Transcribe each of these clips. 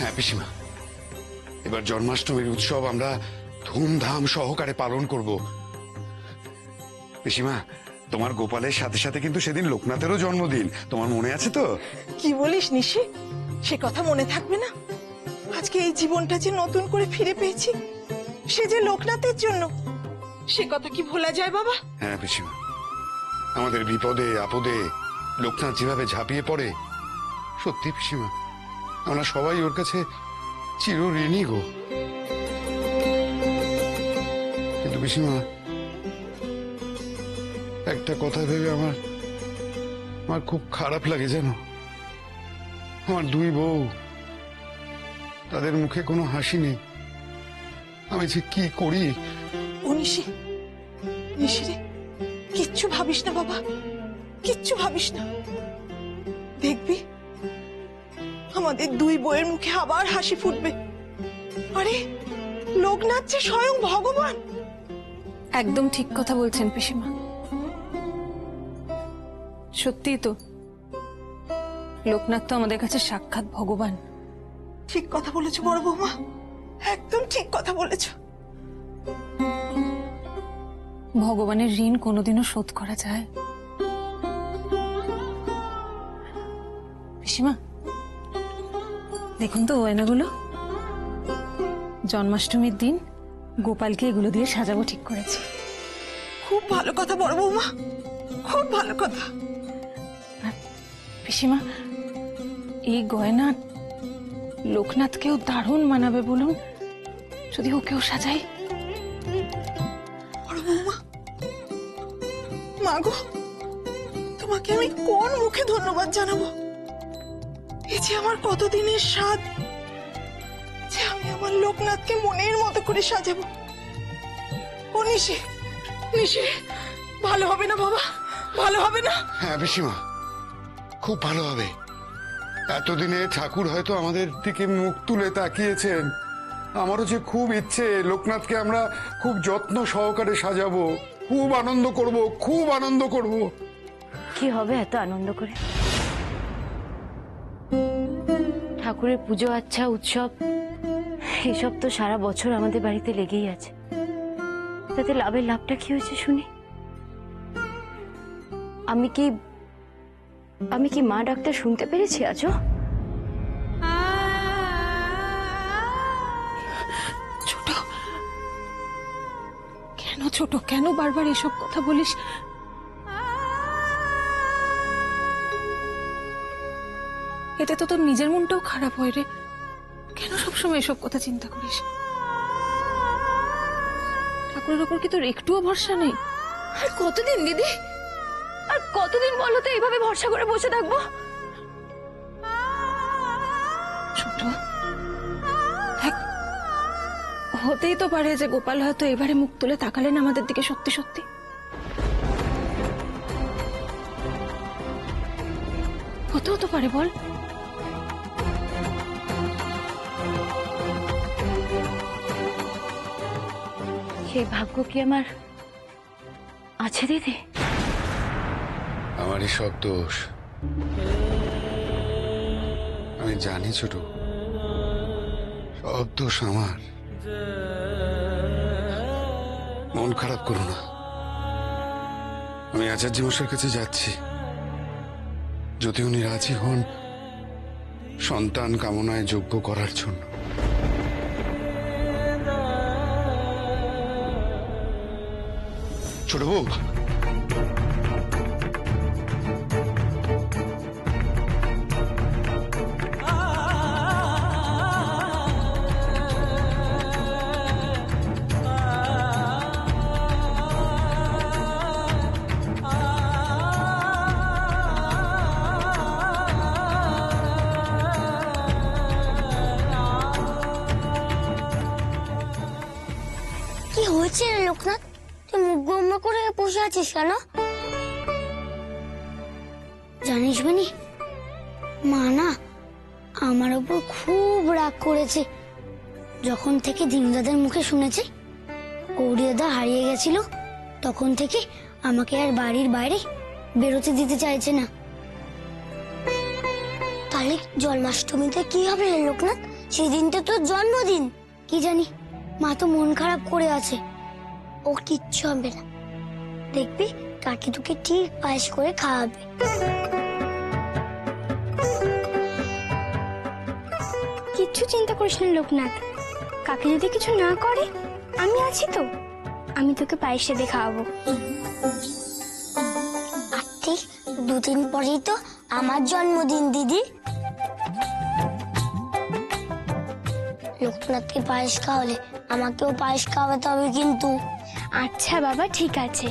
হ্যাঁ পিসিমা, এবার জন্মাষ্টমীর উৎসব আমরা ধুমধাম সহকারে পালন করব। পিসিমা, তোমার গোপালের সাথে সাথে কিন্তু সেদিন লোকনাথেরও জন্মদিন, তোমার মনে আছে তো? কি বলিস নিশি, সে কথা মনে থাকবে না? আজকে এই জীবনটা যে নতুন করে ফিরে পেয়েছি, সে যে লোকনাথের জন্য, সে কথা কি ভোলা যায় বাবা? হ্যাঁ পিসিমা, আমাদের বিপদে আপদে লোকনাথ যেভাবে ঝাঁপিয়ে পড়ে, সত্যি পিসিমা আমরা সবাই ওর কাছে চির ঋণী গো। কিন্তু পিসিমা, একটা কথা ভেবে আমার খুব খারাপ লাগে জানো। আমার দুই বউ, তাদের মুখে কোনো হাসি নেই। আমি যে কি করি। ও নিশি, নিশি রে, কিচ্ছু ভাবিস না বাবা, কিচ্ছু ভাবিস না। দেখবি আমাদের দুই বউয়ের মুখে আবার হাসি ফুটবে। আরে লোকনাথ যে স্বয়ং ভগবান। একদম ঠিক কথা বলছেন পিসিমা, সত্যিই তো লোকনাথ তো আমাদের কাছে সাক্ষাৎ ভগবান। ঠিক কথা বলেছো বড় বৌমা, একদম ঠিক কথা বলেছো। ভগবানের ঋণ কোনোদিনও শোধ করা যায়? পিসিমা দেখুন তো গয়নাগুলো, জন্মাষ্টমীর দিন গোপালকে এগুলো দিয়ে সাজাবো ঠিক করেছি। খুব ভালো কথা বড় বৌমা, খুব ভালো কথা। পিসিমা, এই গয়না লোকনাথকেও দারুণ মানাবে বলুন, যদি ওকেও সাজাই। বড় বৌমা, মা গো, তোমাকে আমি কোন মুখে ধন্যবাদ জানাবো? এই যে আমার কতদিনের স্বাদ, যে আমি আমার লোকনাথকে মনের মতো করে সাজাবো। ও নিশি, নিশি, ভালো হবে না বাবা, ভালো হবে না? হ্যাঁ পিসিমা, খুব ভালো হবে। এতদিনে ঠাকুর হয়তো আমাদের দিকে মুখ তুলে তাকিয়েছেন। আমারও যে খুব ইচ্ছে লোকনাথকে আমরা খুব যত্ন সহকারে সাজাবো, খুব আনন্দ করব, খুব আনন্দ করব। কি হবে এত আনন্দ করে? ঠাকুরের পুজো, আচ্ছা উৎসব, এসব তো সারা বছর আমাদের বাড়িতে লেগেই আছে। তাতে লাভটা কি হয়েছে শুনি? আমি কি মা ডাক্তার শুনতে পেরেছি আজও? ছোট, কেন ছোট, কেন বারবার এসব কথা বলিস? এতে তো তোর নিজের মনটাও খারাপ হয় রে। কেন সবসময় এসব কথা চিন্তা করিস? ঠাকুরের ওপর কি তোর একটুও ভরসা নেই? আর কতদিন দিদি, আর কতদিন বলো তো এইভাবে ভরসা করে বসে থাকবো? ছোট, দেখ, হতেই তো পারে যে গোপাল হয়তো এবারে মুখ তুলে তাকালেন আমাদের দিকে সত্যি সত্যি। হতেও তো পারে, বল। সেই ভাগ্য কি আমার আছে দিদি? আমারই সব দোষ, আমি জানি ছোট, সব দোষ আমার। মন খারাপ করো না, আমি আচার্য মশাইয়ের কাছে যাচ্ছি। যদি উনি রাজি হন সন্তান কামনায় যজ্ঞ করার জন্য। ছোট বউ, কি হয়েছে রে লোকনাথ? তুই মুখ গোমরা করে বসে আছিস কেন? জানিস বানি, মা না আমার উপর খুব রাগ করেছে। যখন থেকে দিনুদাদের মুখে শুনেছে গৌরী দাদা হারিয়ে গেছিল, তখন থেকে আমাকে আর বাড়ির বাইরে বেরোতে দিতে চাইছে না। তাহলে জন্মাষ্টমীতে কি হবে রে লোকনাথ? সেদিন তো তোর জন্মদিন। কি জানি, মা তো মন খারাপ করে আছে। ও কিচ্ছু হবে না, দেখবি কাকি তোকে ঠিক পায়েস করে খাওয়াবে। কিচ্ছু চিন্তা করিস না লোকনাথ, কাকে যদি কিছু না করে আমি আছি তো, আমি তোকে পায়েস দিয়ে খাওয়াবো। আর ঠিক 2 দিন পরেই তো আমার জন্মদিন দিদি। লোকনাথকে পায়েস খাওয়ালে আমাকেও পায়েস খাওয়াতে হবে কিন্তু। আচ্ছা বাবা ঠিক আছে,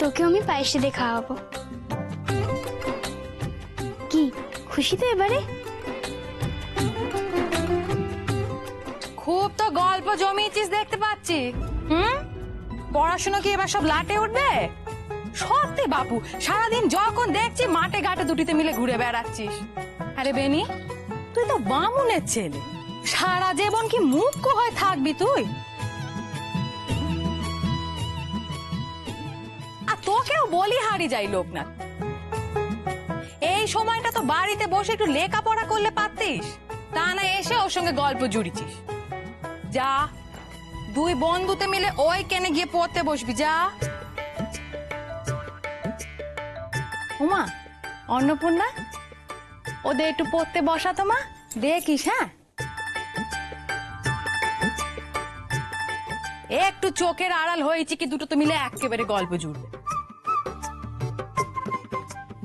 তোকে আমি পায়েস দিয়ে খাওয়াবো। কি খুশি তো এবারে? খুব তো গল্প জমিয়েছিস দেখতে পাচ্ছি। পড়াশোনা কি এবার সব লাটে উঠবে? সত্যি বাপু, সারাদিন যখন দেখছি মাঠে ঘাটে দুটিতে মিলে ঘুরে বেড়াচ্ছিস। আরে বেনি, তুই তো বামুনের ছেলে, সারা জীবন কি মুখ্য হয়ে থাকবি তুই? আর তোকেও বলি হারি যাই লোকনাথ, এই সময়টা তো বাড়িতে বসে একটু লেখাপড়া করলে পারতিস, তা না এসে ওর সঙ্গে গল্প জুড়িছিস। যা, 2 বন্ধুতে মিলে ওই কেনে গিয়ে পড়তে বসবি, যা। উমা, অন্নপূর্ণা, ওদের একটু পড়তে বসাতো মা, দেখিস। হ্যাঁ, একটু চোখের আড়াল হয়েছে কি দুটো তো মিলে একেবারে গল্প জুড়বে।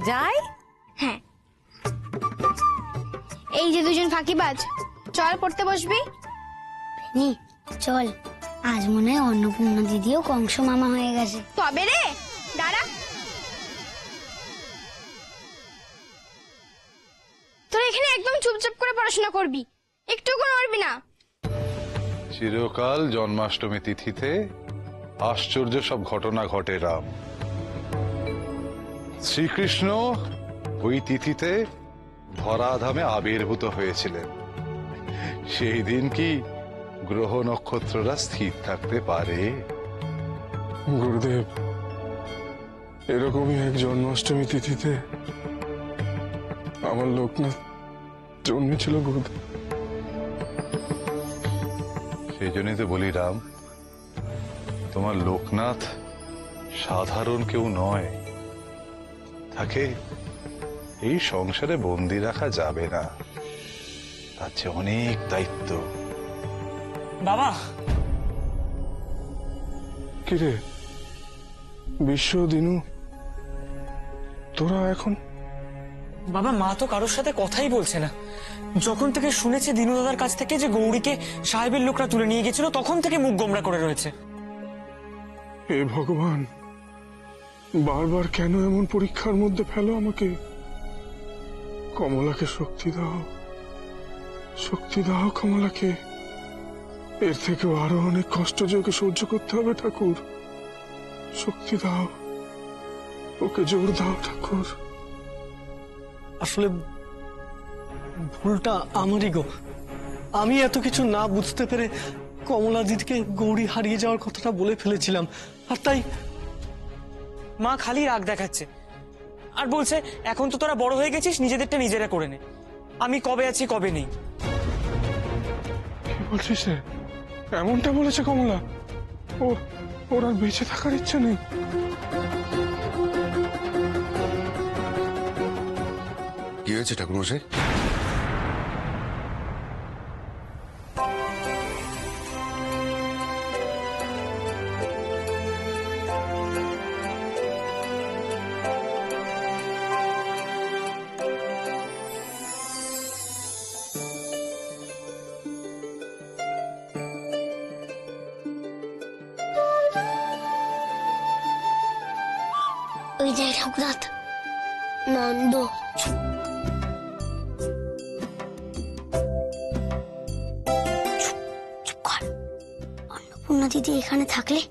যাই। হ্যাঁ, এই যে দুজন ফাঁকিবাজ, চল পড়তে বসবি। নি চল, আজ মনে হয় অন্নপূর্ণা দিদিও কংস মামা হয়ে গেছে। তবে রে, দাঁড়া, তোরা এখানে একদম চুপচাপ করে পড়াশোনা করবি, একটু কোনো নড়বি না। চিরকাল জন্মাষ্টমী তিথিতে আশ্চর্য সব ঘটনা ঘটে রাম। শ্রীকৃষ্ণ ওই তিথিতে ধরাধামে আবির্ভূত হয়েছিলেন। সেই দিন কি গ্রহ নক্ষত্ররা স্থির থাকতে পারে? গুরুদেব, এরকমই এক জন্মাষ্টমী তিথিতে আমার লোকনাথ জন্মেছিল গুরুদেব। সেই জন্যই তো বলি রাম, তোমার লোকনাথ সাধারণ কেউ নয়। তাকে এই সংসারে বন্দি রাখা যাবে না, তার চেয়ে অনেক দায়িত্ব। বাবা, কিরে বিশ্ব, দিনু, তোরা এখন? বাবা মা তো কারোর সাথে কথাই বলছে না। যখন থেকে শুনেছে দিনু দাদার কাছ থেকে যে গৌরীকে সাহেবের লোকরা তুলে নিয়ে গেছিল, তখন থেকে মুখ গোমরা করে রয়েছে। হে ভগবান, বারবার কেন এমন পরীক্ষার মধ্যে ফেলো আমাকে? কমলাকে শক্তি দাও, শক্তি দাও কমলাকে। এর থেকেও আরো অনেক কষ্ট যে ওকে সহ্য করতে হবে ঠাকুর। শক্তি দাও, ওকে জোর দাও ঠাকুর। আসলে ভুলটা আমারই গো। আমি এত কিছু না বুঝতে পেরে কমলা দিদিকে গৌরী হারিয়ে যাওয়ার কথাটা বলে ফেলেছিলাম, আর তাই মা খালি রাগ দেখাচ্ছে আর বলছে এখন তো তোরা বড় হয়ে গেছিস, নিজেদেরটা নিজেরা করে নে। আমি কবে আছি কবে নেই। কি বলছিস রে? এমনটা বলেছে কমলা? ওর আর বেঁচে থাকার ইচ্ছে নেই? কি হয়েছে ঠাকুরমশাই? ওই যে লোকনাথ, নন্দ। অন্নপূর্ণা দিদি এখানে থাকলে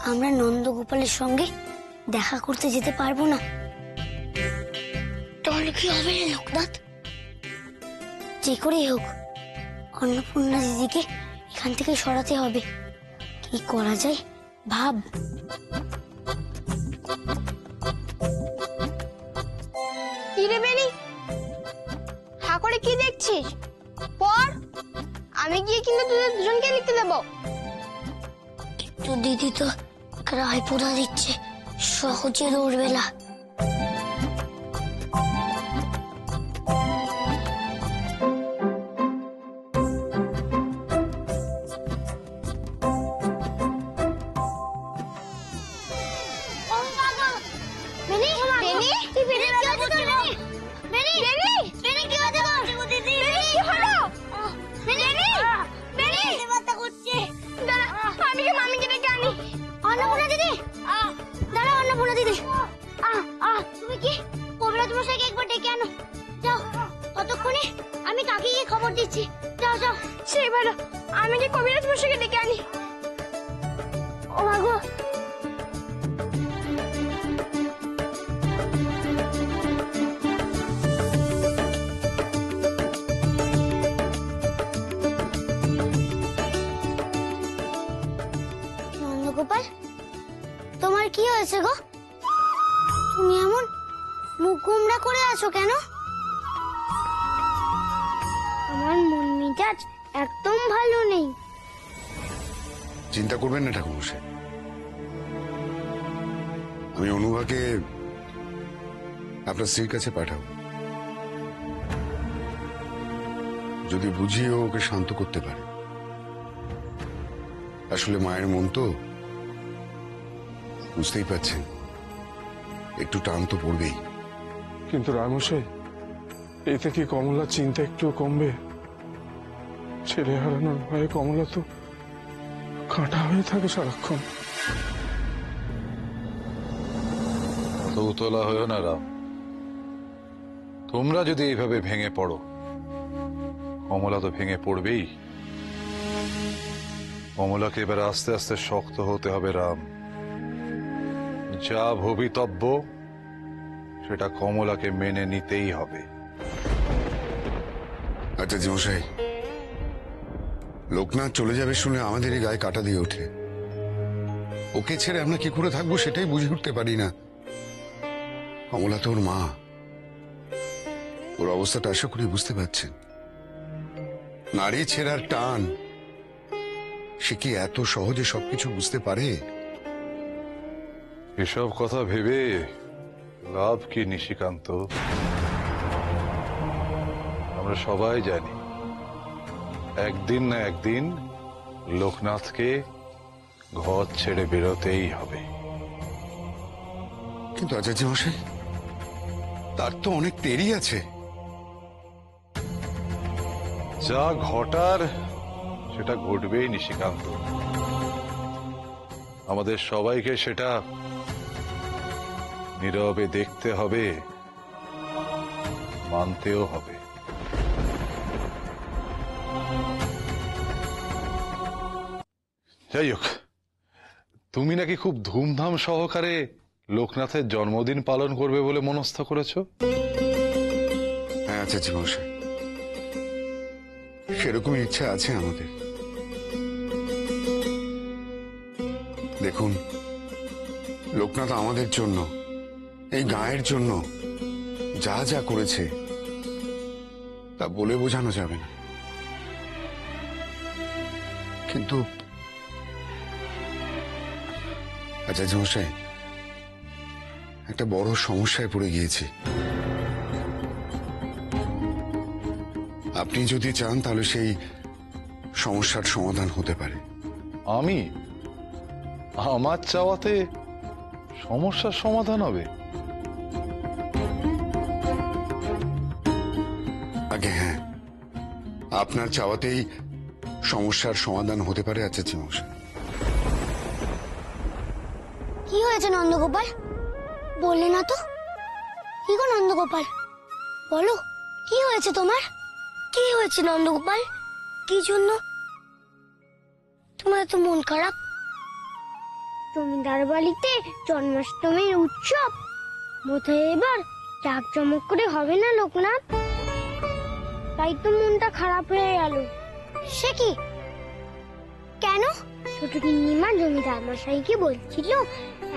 আমরা নন্দগোপালের সঙ্গে দেখা করতে যেতে পারবো না। তাহলে কি হবে রে লোকনাথ? যে করেই হোক অন্নপূর্ণা দিদিকে এখান থেকে সরাতে হবে। কি করা যায় ভাব। কি রে বেনি, হা করে কি দেখছিস? পর আমি গিয়ে কিন্তু তোদের দুজনকে লিখতে দেবো। তো দিদি তো রায়পুরা দিচ্ছে, সহজে দৌড়বে না। আমি কাকে গিয়ে খবর দিচ্ছি। যাও যাও। সেই ভালো, আমি কি কবিরাজ মশাইকে ডেকে আনি। ও মাগো, নন্দগোপাল, তোমার কি হয়েছে গো? তুমি এমন মুখ গোমড়া করে আছো কেন? আমার মন মেজাজ একদম ভালো নেই। চিন্তা করবেন না ঠাকুরমশাই, আমি অনুভাকে আপনার স্ত্রীর কাছে পাঠাবো। যদি বুঝিয়ে ওকে শান্ত করতে পারে। আসলে মায়ের মন তো বুঝতেই পারছেন, একটু টান তো পড়বেই। কিন্তু রামশাই, এতে কি কমলার চিন্তা একটু কমবে? ছেলে হারানোর ভয়ে কমলা তো কাঁটা হয়ে থাকে সারাক্ষণ। অত উতলা হয়েও না রাম, তোমরা যদি এইভাবে ভেঙে পড়ো, কমলা তো ভেঙে পড়বেই। কমলাকে এবার আস্তে আস্তে শক্ত হতে হবে রাম। যা ভবিতব্য সেটা কমলাকে মেনে নিতেই হবে। আচ্ছা মশাই, লোকনাথ চলে যাবে শুনে আমাদের এই গায়ে কাটা দিয়ে ওঠে। ওকে ছেড়ে আমরা কি করে থাকবো সেটাই বুঝে উঠতে পারি না। কমলা তো ওর মা, ওর অবস্থাটা আশা করি বুঝতে পারছেন। নারী ছেড়ার টান, সে কি এত সহজে সবকিছু বুঝতে পারে? এসব কথা ভেবে লাভ কি নিশিকান্ত? আমরা সবাই জানি একদিন না একদিন লোকনাথকে ঘর ছেড়ে বেরোতেই হবে। কিন্তু আচার্য মশাই, তার তো অনেক দেরি আছে। যা ঘটার সেটা ঘটবেই নিশিকান্ত। আমাদের সবাইকে সেটা নীরবে দেখতে হবে, মানতেও হবে। যাই হোক, তুমি নাকি খুব ধুমধাম সহকারে লোকনাথের জন্মদিন পালন করবে বলে মনস্থ করেছো? হ্যাঁ আচার্য মশাই, সেরকম ইচ্ছা আছে আমাদের। দেখুন, লোকনাথ আমাদের জন্য, এই গায়ের জন্য যা যা করেছে তা বলে বোঝানো যাবে না। কিন্তু আচার্য মশাই, একটা বড় সমস্যায় পড়ে গিয়েছি। আপনি যদি চান তাহলে সেই সমস্যার সমাধান হতে পারে। আমি? আমার চাওয়াতে সমস্যার সমাধান হবে? আগে হ্যাঁ, আপনার চাওয়াতেই সমস্যার সমাধান হতে পারে আচার্য মশাই। কি হয়েছে নন্দগোপাল? বললে না তো। কি গো নন্দগোপাল, বলো কি হয়েছে তোমার? কি হয়েছে নন্দগোপাল? কি জন্য তোমার এত মন খারাপ? জমিদার বাড়িতে জন্মাষ্টমীর উৎসব, বোধহয় এবার জাঁকজমক করে হবে না লোকনাথ? তাই তো মনটা খারাপ হয়ে গেল। সে কি? কেন? ছোট গিন্নিমা জমিদার মশাইকে বলছিল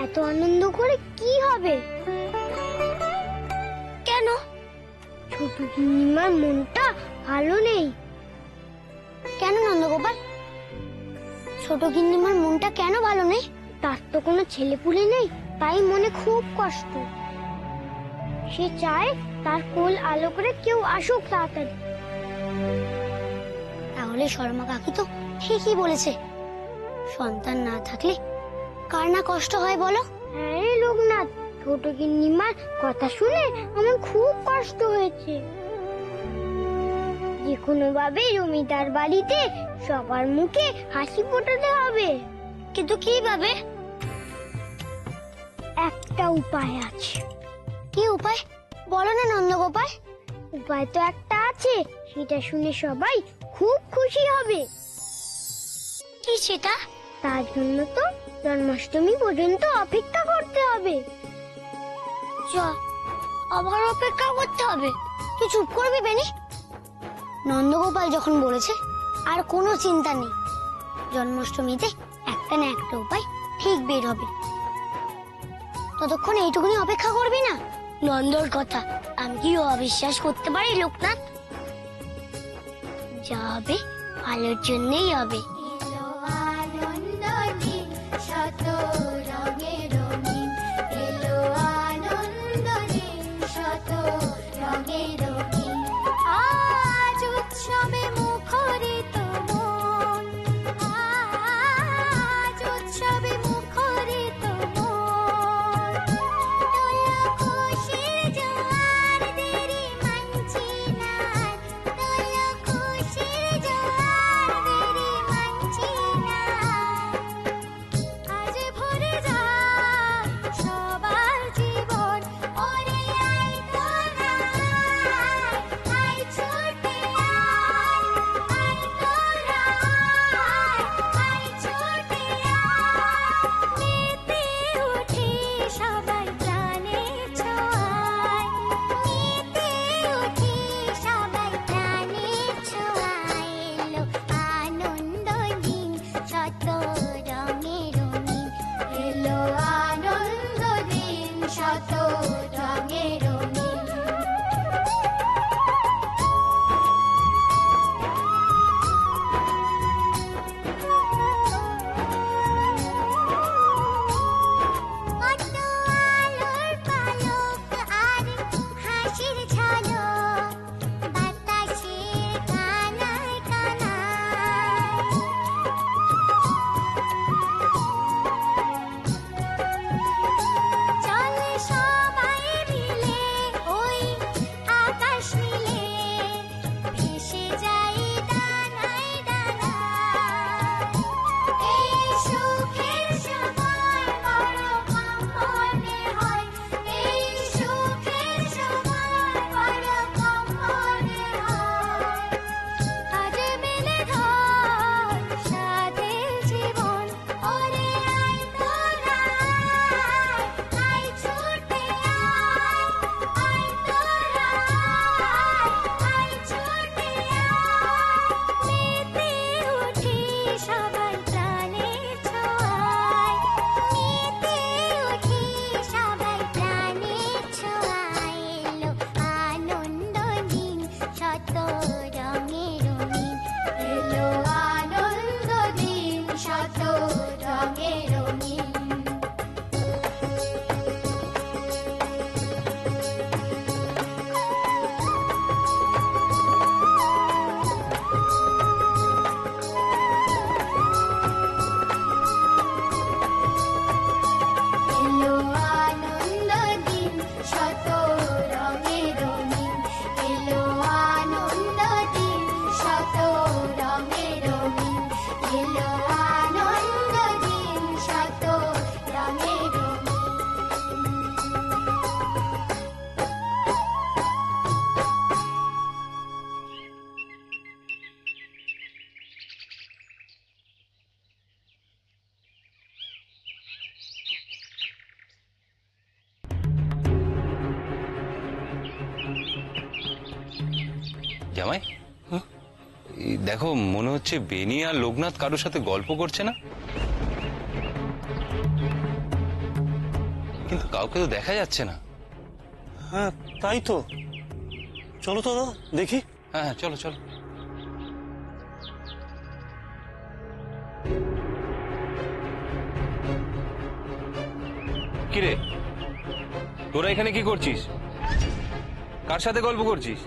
এত আনন্দ করে কি হবে। কেন? ছোট গিন্নিমার মনটা ভালো নেই, কেন নন্দগোপাল? ছোট গিন্নিমার মনটা কেন ভালো নেই? তার তো কোনো ছেলেপুলে নেই, তাই মনে খুব কষ্ট। সে চায় তার কোল আলো করে কেউ আসুক তাড়াতাড়ি। তাহলে শর্মা কাকি তো ঠিকই বলেছে, সন্তান না থাকলে কার না কষ্ট হয় বলো? হ্যাঁ রে লোকনাথ, ছোট গিন্নিমার কথা শুনে আমার খুব কষ্ট হয়েছে। যে কোনো ভাবে জমিদার বাড়িতে সবার মুখে হাসি ফোটাতে হবে। কিন্তু কিভাবে? একটা উপায় আছে। কি উপায় বলো না নন্দগোপাল? উপায় তো একটা আছে, সেটা শুনে সবাই খুব খুশি হবে। কি সেটা? তার জন্য তো জন্মাষ্টমী পর্যন্ত অপেক্ষা করতে হবে। আবার অপেক্ষা করতে হবে? তুই চুপ করবি বেনি? নন্দগোপাল যখন বলেছে আর কোনো চিন্তা নেই, জন্মাষ্টমীতে একটা না একটা উপায় ঠিক বের হবে। ততক্ষণ এইটুকুনি অপেক্ষা করবি না? নন্দর কথা আমি কি অবিশ্বাস করতে পারি লোকনাথ? যা হবে ভালোর জন্যই হবে। জামাই, এই দেখো মনে হচ্ছে বেনি আর লোকনাথ কারোর সাথে গল্প করছে না, কিন্তু কাউকে তো দেখা যাচ্ছে না। হ্যাঁ তাই তো, চলো তো দেখি। হ্যাঁ হ্যাঁ, চলো চলো। কিরে, তোরা এখানে কি করছিস? কার সাথে গল্প করছিস?